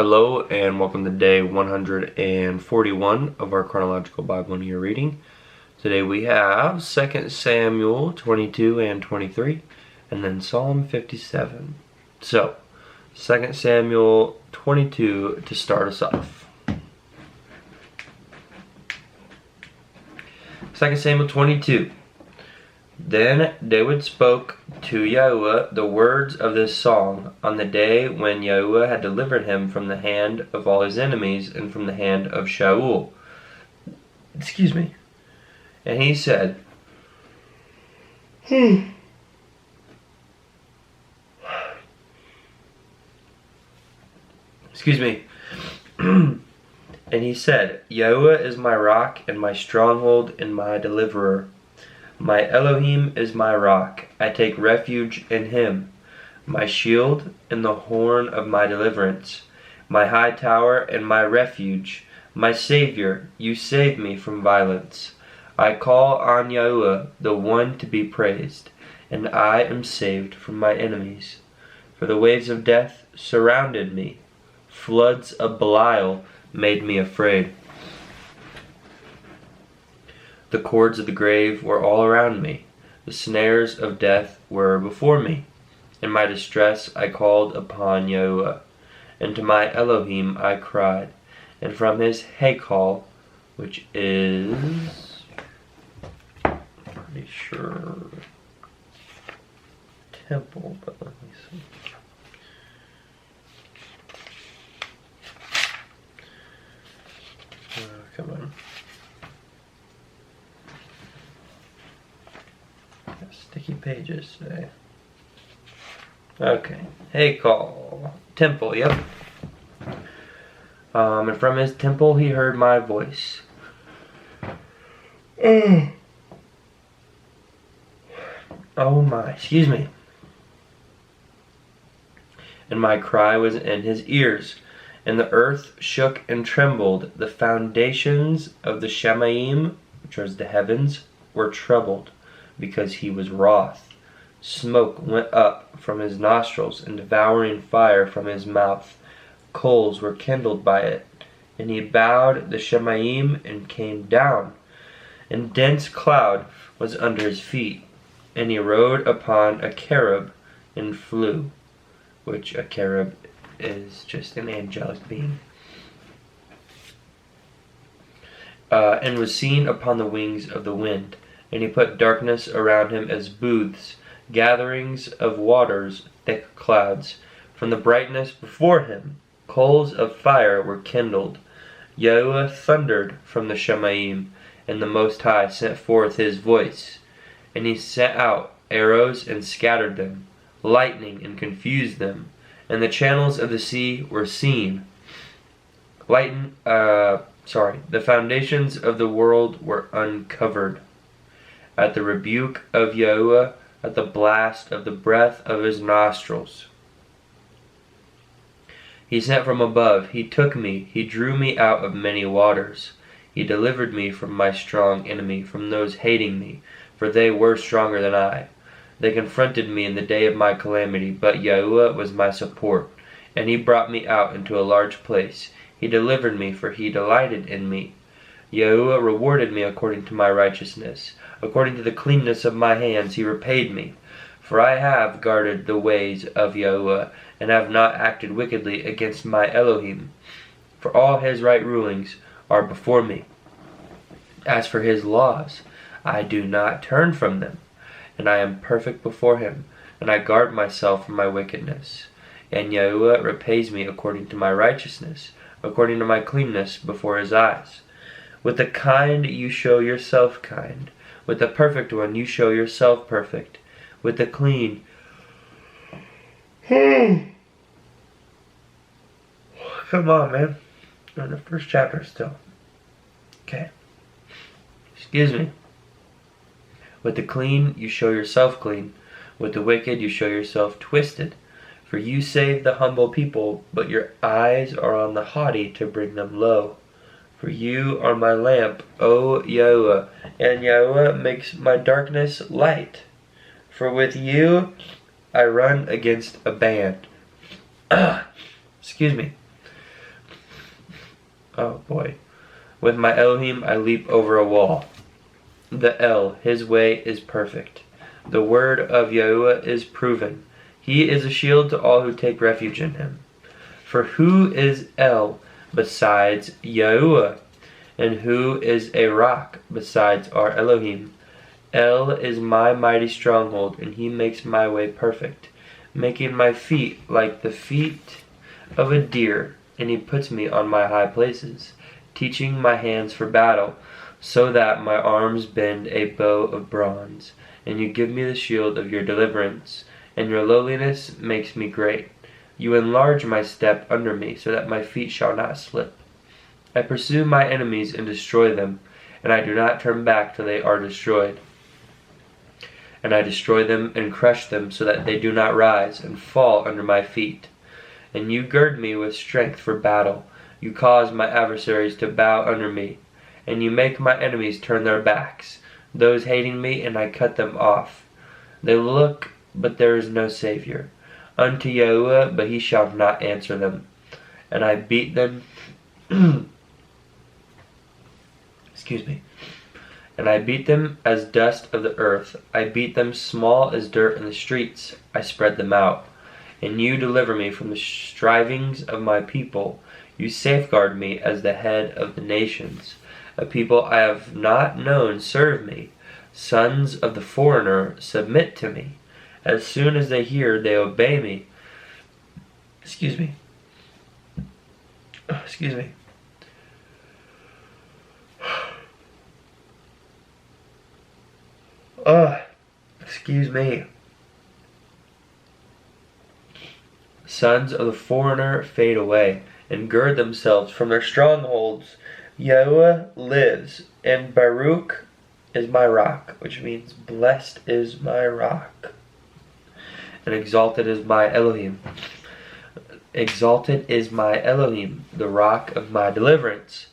Hello and welcome to day 141 of our Chronological Bible in Year reading. Today we have 2 Samuel 22 and 23 and then Psalm 57. So, 2 Samuel 22 to start us off. 2 Samuel 22. Then David spoke to Yahuwah the words of this song on the day when Yahuwah had delivered him from the hand of all his enemies and from the hand of Shaul. And he said, And he said, Yahuwah is my rock and my stronghold and my deliverer. My Elohim is my rock. I take refuge in him, my shield and the horn of my deliverance, my high tower and my refuge, my Savior, you save me from violence. I call on Yahuwah, the one to be praised, and I am saved from my enemies. For the waves of death surrounded me, floods of Belial made me afraid. The cords of the grave were all around me. The snares of death were before me. In my distress I called upon Yahuwah, and to my Elohim I cried. And from his Hakal, which is pretty sure temple, but let me see. Come on. Sticky pages today. Okay. Hakal. Temple, yep. And from his temple he heard my voice. Oh my, excuse me. And my cry was in his ears. And the earth shook and trembled. The foundations of the Shemaim, which was the heavens, were troubled, because he was wroth. Smoke went up from his nostrils, and devouring fire from his mouth. Coals were kindled by it. And he bowed the Shemaim and came down. And dense cloud was under his feet. And he rode upon a cherub and flew, which a cherub is just an angelic being. And was seen upon the wings of the wind. And he put darkness around him as booths, gatherings of waters, thick clouds. From the brightness before him, coals of fire were kindled. Yahuwah thundered from the Shemaim, and the Most High sent forth his voice. And he sent out arrows and scattered them, lightning and confused them. And the channels of the sea were seen. The foundations of the world were uncovered. At the rebuke of Yahuwah, at the blast of the breath of his nostrils. He sent from above, he took me, he drew me out of many waters. He delivered me from my strong enemy, from those hating me, for they were stronger than I. They confronted me in the day of my calamity, but Yahuwah was my support, and he brought me out into a large place. He delivered me, for he delighted in me. Yahuwah rewarded me according to my righteousness. According to the cleanness of my hands he repaid me. For I have guarded the ways of Yahuwah, and have not acted wickedly against my Elohim. For all his right rulings are before me. As for his laws, I do not turn from them, and I am perfect before him, and I guard myself from my wickedness. And Yahuwah repays me according to my righteousness, according to my cleanness before his eyes. With the kind you show yourself kind. With the perfect one you show yourself perfect. With the clean. Come on, man. We're in the first chapter still. Okay. Excuse me. With the clean you show yourself clean. With the wicked you show yourself twisted. For you save the humble people, but your eyes are on the haughty to bring them low. For you are my lamp, O Yahuwah, and Yahuwah makes my darkness light. For with you I run against a band. Excuse me. Oh boy. With my Elohim I leap over a wall. The El, his way is perfect. The word of Yahuwah is proven. He is a shield to all who take refuge in him. For who is El besides Yahuwah? And who is a rock besides our Elohim? El is my mighty stronghold, and he makes my way perfect, making my feet like the feet of a deer, and he puts me on my high places, teaching my hands for battle, so that my arms bend a bow of bronze. And you give me the shield of your deliverance, and your lowliness makes me great. You enlarge my step under me, so that my feet shall not slip. I pursue my enemies and destroy them, and I do not turn back till they are destroyed. And I destroy them and crush them, so that they do not rise and fall under my feet. And you gird me with strength for battle. You cause my adversaries to bow under me, and you make my enemies turn their backs, those hating me, and I cut them off. They look, but there is no Savior. Unto Yahuwah, but he shall not answer them. And I beat them excuse me. And I beat them as dust of the earth. I beat them small as dirt in the streets. I spread them out. And you deliver me from the strivings of my people. You safeguard me as the head of the nations. A people I have not known serve me. Sons of the foreigner submit to me. As soon as they hear, they obey me. Excuse me. Excuse me. Excuse me. Sons of the foreigner fade away and gird themselves from their strongholds. Yahuwah lives, and Baruch is my rock, which means blessed is my rock, and exalted is my Elohim. Exalted is my Elohim, the rock of my deliverance.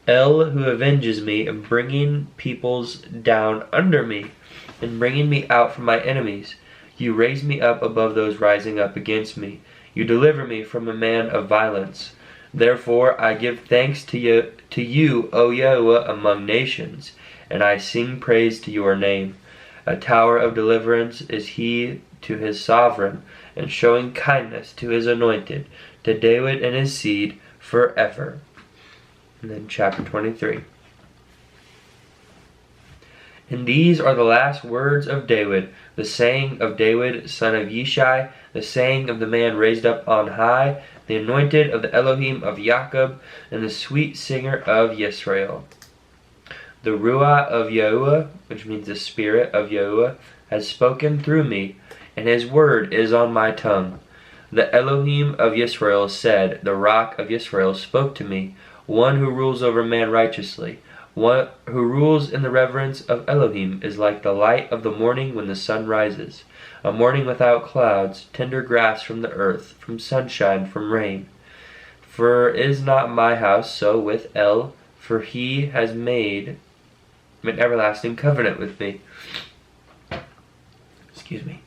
El, who avenges me in bringing peoples down under me, and bringing me out from my enemies. You raise me up above those rising up against me. You deliver me from a man of violence. Therefore I give thanks to you, O Yahuwah, among nations, and I sing praise to your name. A tower of deliverance is he to his sovereign, and showing kindness to his anointed, to David and his seed forever. And then chapter 23. And these are the last words of David, the saying of David, son of Yishai, the saying of the man raised up on high, the anointed of the Elohim of Jacob, and the sweet singer of Yisrael. The Ruah of Yahuwah, which means the Spirit of Yahuwah, has spoken through me, and his word is on my tongue. The Elohim of Yisrael said, the rock of Yisrael spoke to me, one who rules over man righteously. One who rules in the reverence of Elohim is like the light of the morning when the sun rises, a morning without clouds, tender grass from the earth, from sunshine, from rain. For is not my house so with El? For he has made an everlasting covenant with me. Excuse me.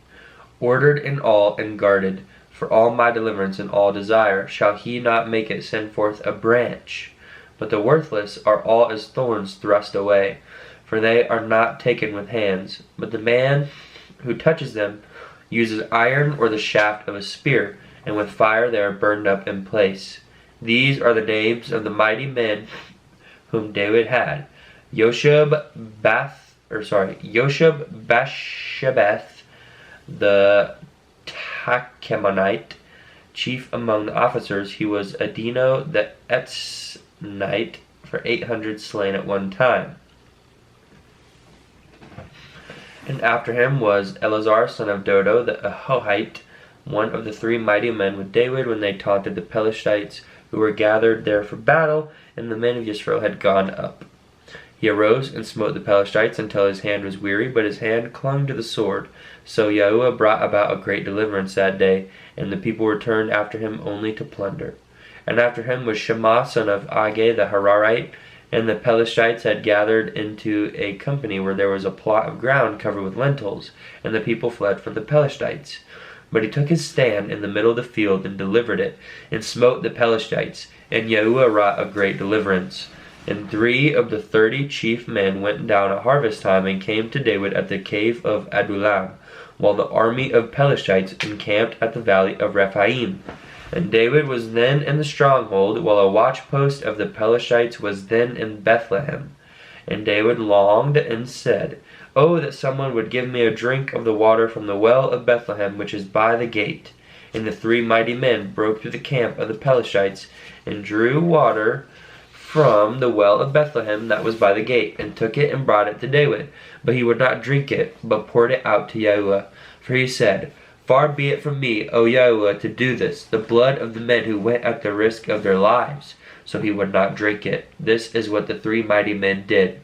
Ordered in all and guarded, for all my deliverance and all desire. Shall he not make it send forth a branch? But the worthless are all as thorns thrust away, for they are not taken with hands. But the man who touches them uses iron or the shaft of a spear, and with fire they are burned up in place. These are the names of the mighty men whom David had: Yosheb-Basshebeth, the Tachemonite, chief among the officers. He was Adino the Etzonite, for 800 slain at one time. And after him was Eleazar, son of Dodo, the Ahohite, one of the three mighty men with David when they taunted the Pelishites, who were gathered there for battle, and the men of Israel had gone up. He arose and smote the Pelishites until his hand was weary, but his hand clung to the sword. So Yahuwah brought about a great deliverance that day, and the people returned after him only to plunder. And after him was Shema, son of Ageh the Hararite, and the Pelishites had gathered into a company where there was a plot of ground covered with lentils, and the people fled from the Pelishites. But he took his stand in the middle of the field and delivered it, and smote the Pelethites, and Yahuwah wrought a great deliverance. And 3 of the 30 chief men went down at harvest time and came to David at the cave of Adullam, while the army of Pelethites encamped at the valley of Rephaim. And David was then in the stronghold, while a watchpost of the Pelethites was then in Bethlehem. And David longed and said, "Oh, that someone would give me a drink of the water from the well of Bethlehem, which is by the gate." And the 3 mighty men broke through the camp of the Pelethites, and drew water from the well of Bethlehem that was by the gate, and took it and brought it to David. But he would not drink it, but poured it out to Yahuwah. For he said, "Far be it from me, O Yahuwah, to do this, the blood of the men who went at the risk of their lives." So he would not drink it. This is what the 3 mighty men did.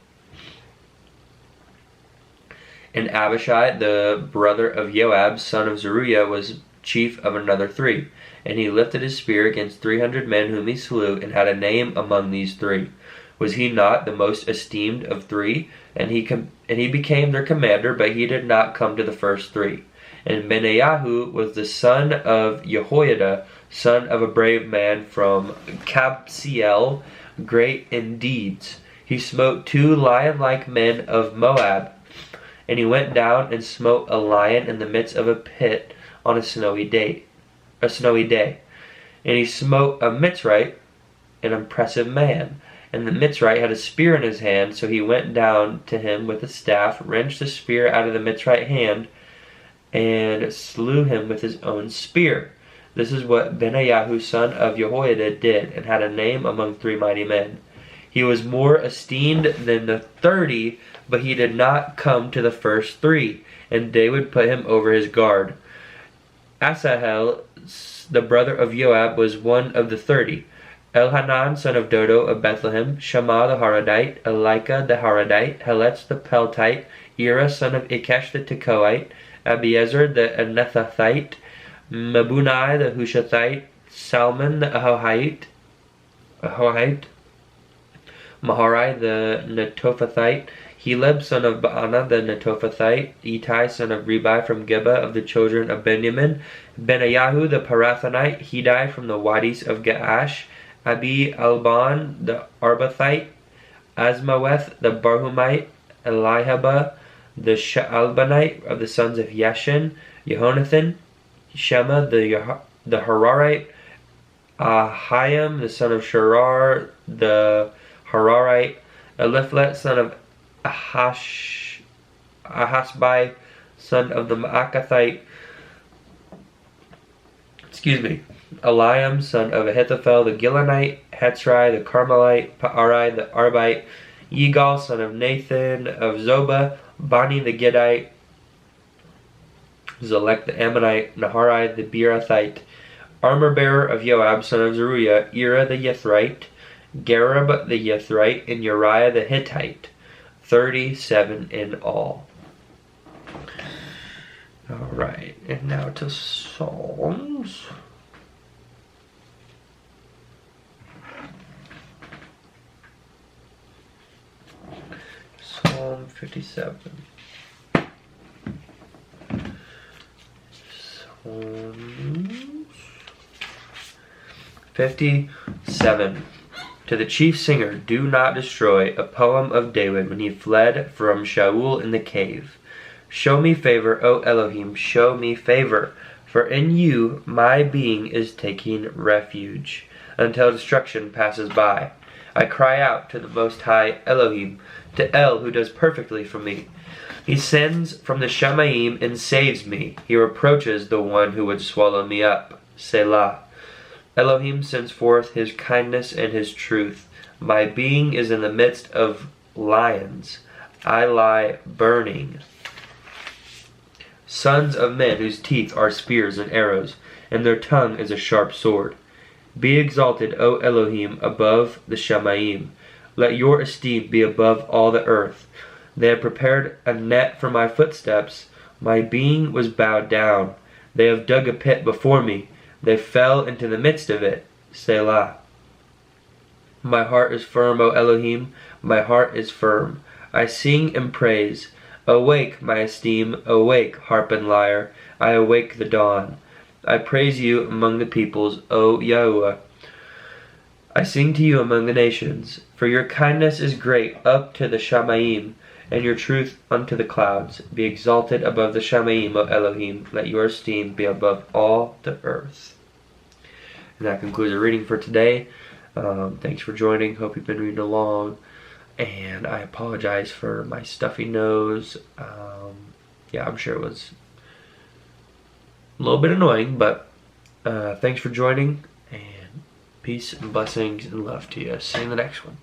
And Abishai, the brother of Joab, son of Zeruiah, was chief of another 3. And he lifted his spear against 300 men whom he slew, and had a name among these 3. Was he not the most esteemed of 3? And he became their commander, but he did not come to the first 3. And Benaiah was the son of Jehoiada, son of a brave man from Kabseel, great in deeds. He smote 2 lion-like men of Moab. And he went down and smote a lion in the midst of a pit on a snowy day. And he smote a Mitzrite, an impressive man. And the Mitzrite had a spear in his hand, so he went down to him with a staff, wrenched the spear out of the Mitzrite hand, and slew him with his own spear. This is what Benaiah, son of Jehoiada, did, and had a name among 3 mighty men. He was more esteemed than the 30, but he did not come to the first 3, and David put him over his guard. Asahel, the brother of Joab, was one of the 30. Elhanan, son of Dodo of Bethlehem, Shammah the Haradite, Elika the Haradite, Heletz the Peltite, Ira, son of Ikesh the Tekoite, Abiezer the Anethathite, Mabunai the Hushathite, Salmon the Ahohite, Maharai the Netophathite, Heleb, son of Baana the Netophathite, Itai, son of Ribai from Geba of the children of Benjamin, Benaiah the Parathonite, Hidai from the Wadis of Gaash, Abi Alban the Arbathite, Asmaweth the Barhumite, Elihaba the Shaalbanite of the sons of Yashin, Jehonathan, Shema the Hararite, Ahiam the son of Sharar the Hararite, Eliphelet son of Ahasbai son of the Maacathite, Eliam son of Ahithophel the Gilonite, Hetzrai the Carmelite, Paarai the Arbite, Yigal son of Nathan of Zobah, Bani the Giddite, Zelek the Ammonite, Naharai the Beerathite, armor-bearer of Joab son of Zeruiah, Ira the Yithrite, Gareb the Yithrite, and Uriah the Hittite. 37 in all. Alright, and now to Psalms. Psalm 57. Psalms 57. To the chief singer, do not destroy, a poem of David when he fled from Shaul in the cave. Show me favor, O Elohim, show me favor, for in you my being is taking refuge, until destruction passes by. I cry out to the Most High Elohim, to El who does perfectly for me. He sends from the Shamayim and saves me. He reproaches the one who would swallow me up. Selah. Elohim sends forth his kindness and his truth. My being is in the midst of lions. I lie burning. Sons of men whose teeth are spears and arrows, and their tongue is a sharp sword. Be exalted, O Elohim, above the Shamayim. Let your esteem be above all the earth. They have prepared a net for my footsteps. My being was bowed down. They have dug a pit before me. They fell into the midst of it. Selah. My heart is firm, O Elohim. My heart is firm. I sing and praise. Awake, my esteem. Awake, harp and lyre. I awake the dawn. I praise you among the peoples, O Yahuwah. I sing to you among the nations, for your kindness is great up to the Shamayim, and your truth unto the clouds. Be exalted above the Shamayim, O Elohim. Let your esteem be above all the earth. And that concludes the reading for today. Thanks for joining. Hope you've been reading along. And I apologize for my stuffy nose. Yeah, I'm sure it was a little bit annoying, but thanks for joining. And peace and blessings and love to you. See you in the next one.